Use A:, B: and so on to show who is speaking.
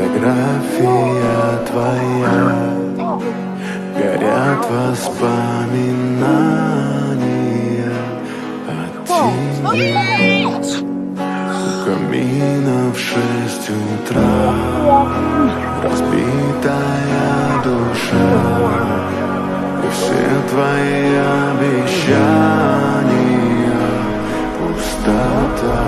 A: Фотография твоя, горят воспоминания о тебе. У камина в 6 утра разбитая душа, и все твои обещания пустота.